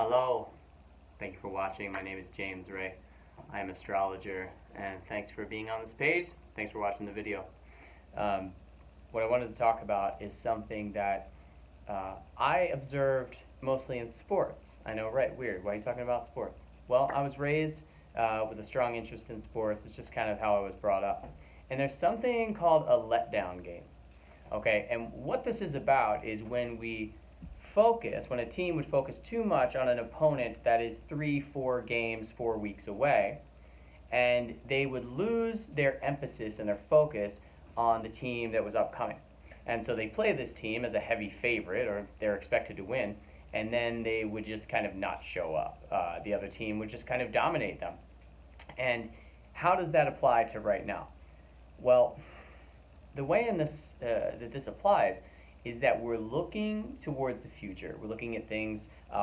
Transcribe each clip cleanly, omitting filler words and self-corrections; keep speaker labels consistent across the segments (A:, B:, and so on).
A: Hello, thank you for watching. My name is James Ray. I am an astrologer, and thanks for being on this page. Thanks for watching the video. What I wanted to talk about is something that I observed mostly in sports. I know, right? Weird. Why are you talking about sports? Well, I was raised with a strong interest in sports. It's just kind of how I was brought up. And there's something called a letdown game. Okay, and what this is about is when a team would focus too much on an opponent that is 3, 4 games, 4 weeks away, and they would lose their emphasis and their focus on the team that was upcoming. And so they play this team as a heavy favorite, or they're expected to win, and then they would just kind of not show up. The other team would just kind of dominate them. And how does that apply to right now? Well, the way in this that this applies is that we're looking towards the future. We're looking at things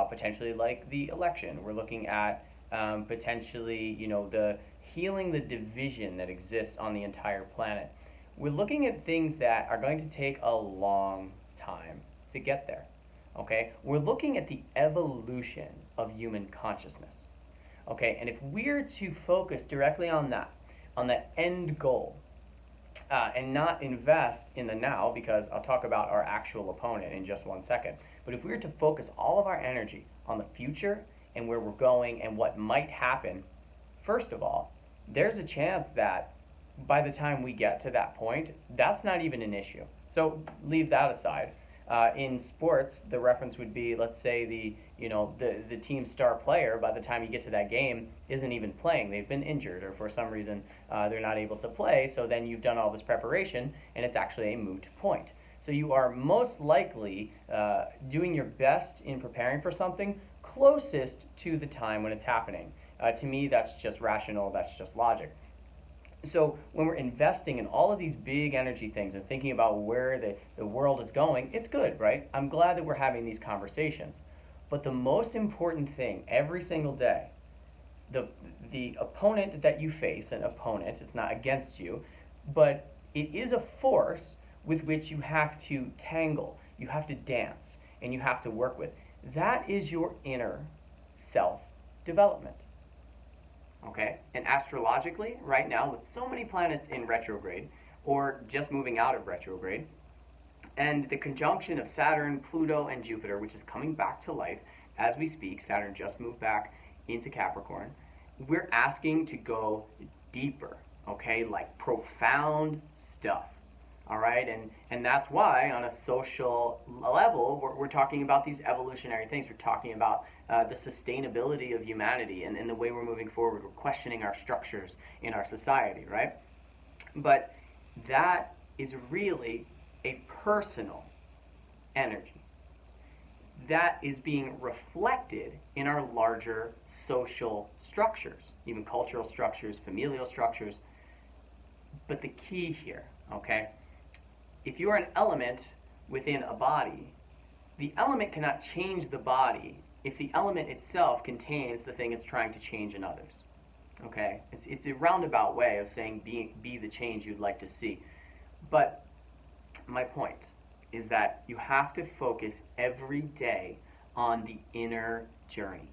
A: potentially like the election. We're looking at potentially, the healing the division that exists on the entire planet. We're looking at things that are going to take a long time to get there. Okay? We're looking at the evolution of human consciousness. Okay? And if we're to focus directly on that end goal, and not invest in the now, because I'll talk about our actual opponent in just 1 second. But if we were to focus all of our energy on the future and where we're going and what might happen, first of all, there's a chance that by the time we get to that point, that's not even an issue. So leave that aside. In sports, the reference would be, let's say the team's star player, by the time you get to that game, isn't even playing. They've been injured, or for some reason they're not able to play. So then you've done all this preparation, and it's actually a moot point. So you are most likely doing your best in preparing for something closest to the time when it's happening. To me, that's just rational. That's just logic. So when we're investing in all of these big energy things and thinking about where the world is going, it's good, right? I'm glad that we're having these conversations. But the most important thing every single day, the opponent that you face, an opponent, it's not against you, but it is a force with which you have to tangle, you have to dance, and you have to work with. That is your inner self-development. Okay, and astrologically, right now, with so many planets in retrograde, or just moving out of retrograde, and the conjunction of Saturn, Pluto, and Jupiter, which is coming back to life as we speak. Saturn just moved back into Capricorn. We're asking to go deeper, okay, like profound stuff. All right, and that's why on a social level, we're talking about these evolutionary things. We're talking about the sustainability of humanity and the way we're moving forward. We're questioning our structures in our society, right? But that is really a personal energy that is being reflected in our larger social structures, even cultural structures, familial structures. But the key here, okay? If you are an element within a body, the element cannot change the body if the element itself contains the thing it's trying to change in others. Okay? It's a roundabout way of saying be the change you'd like to see. But my point is that you have to focus every day on the inner journey.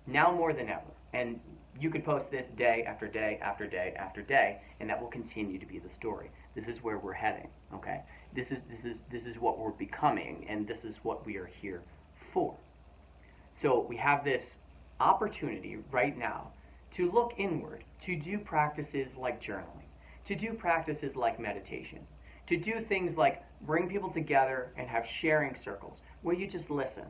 A: Now more than ever. And you could post this day after day after day after day, and that will continue to be the story. This is where we're heading, okay? This is what we're becoming, and this is what we are here for. So we have this opportunity right now to look inward, to do practices like journaling, to do practices like meditation, to do things like bring people together and have sharing circles where you just listen,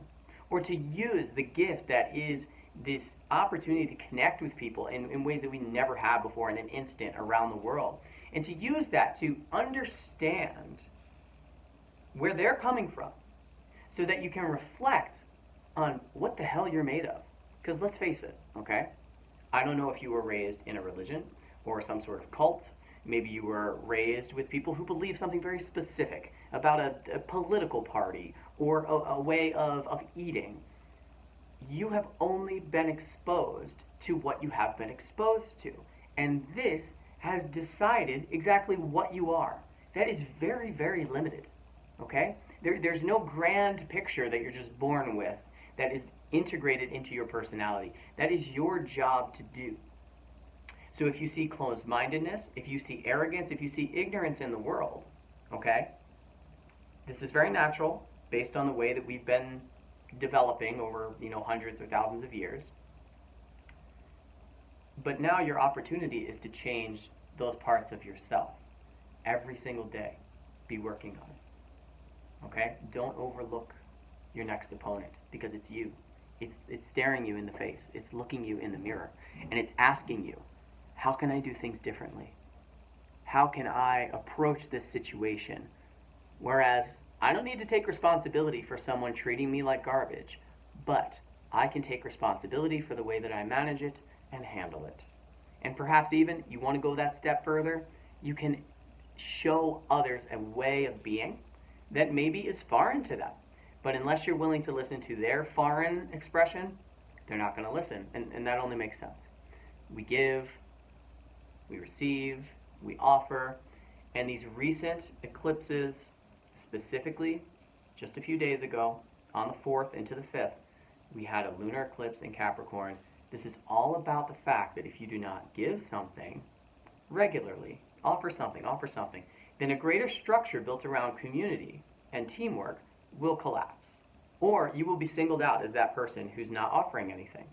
A: or to use the gift that is this opportunity to connect with people in ways that we never have before in an instant around the world, and to use that to understand where they're coming from so that you can reflect on what the hell you're made of. Because let's face it, okay? I don't know if you were raised in a religion or some sort of cult. Maybe you were raised with people who believe something very specific about a political party or a way of eating. You have only been exposed to what you have been exposed to. And this has decided exactly what you are. That is very, very limited. Okay? There's no grand picture that you're just born with that is integrated into your personality. That is your job to do. So if you see closed-mindedness, if you see arrogance, if you see ignorance in the world, okay, this is very natural based on the way that we've been developing over, hundreds or thousands of years. But now your opportunity is to change those parts of yourself. Every single day, be working on it. Okay? Don't overlook your next opponent, because it's you. It's staring you in the face. It's looking you in the mirror. And it's asking you, how can I do things differently? How can I approach this situation? Whereas, I don't need to take responsibility for someone treating me like garbage, but I can take responsibility for the way that I manage it and handle it. And perhaps even, you want to go that step further, you can show others a way of being that maybe is foreign to them. But unless you're willing to listen to their foreign expression, they're not going to listen. And that only makes sense. We give, we receive, we offer. And these recent eclipses, specifically, just a few days ago, on the 4th into the 5th, we had a lunar eclipse in Capricorn. This is all about the fact that if you do not give something regularly, offer something, then a greater structure built around community and teamwork will collapse. Or you will be singled out as that person who's not offering anything.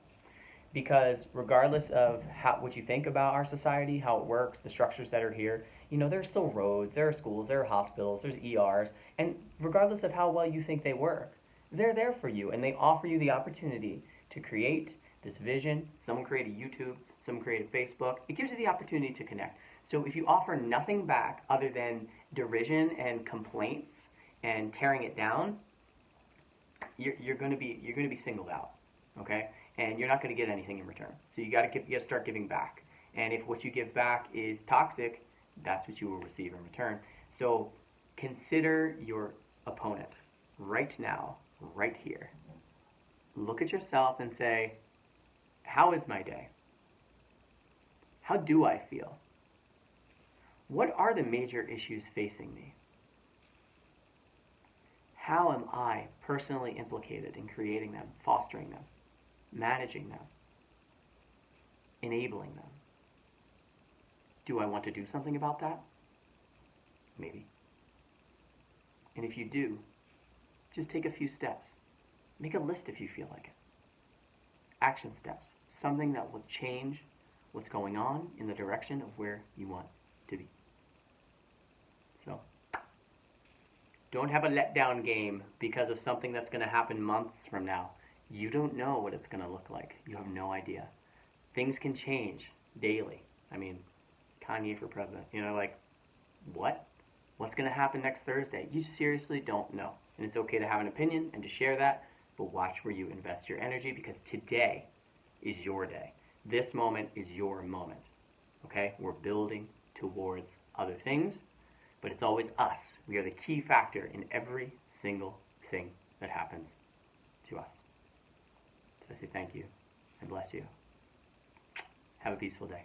A: Because regardless of what you think about our society, how it works, the structures that are here, there are still roads, there are schools, there are hospitals, there's ERs, and regardless of how well you think they work, they're there for you, and they offer you the opportunity to create this vision. Someone create a YouTube, someone create a Facebook. It gives you the opportunity to connect. So if you offer nothing back other than derision and complaints and tearing it down, you're going to be singled out, okay? And you're not going to get anything in return. So you got to start giving back. And if what you give back is toxic, that's what you will receive in return. So consider your opponent right now, right here. Look at yourself and say, how is my day? How do I feel? What are the major issues facing me? How am I personally implicated in creating them, fostering them, managing them, enabling them? Do I want to do something about that? Maybe. And if you do, just take a few steps. Make a list if you feel like it. Action steps. Something that will change what's going on in the direction of where you want to be. So, don't have a letdown game because of something that's going to happen months from now. You don't know what it's going to look like. You have no idea. Things can change daily. I mean, Kanye for president. What? What's going to happen next Thursday? You seriously don't know. And it's okay to have an opinion and to share that, but watch where you invest your energy, because today is your day. This moment is your moment. Okay? We're building towards other things, but it's always us. We are the key factor in every single thing that happens to us. So I say thank you and bless you. Have a peaceful day.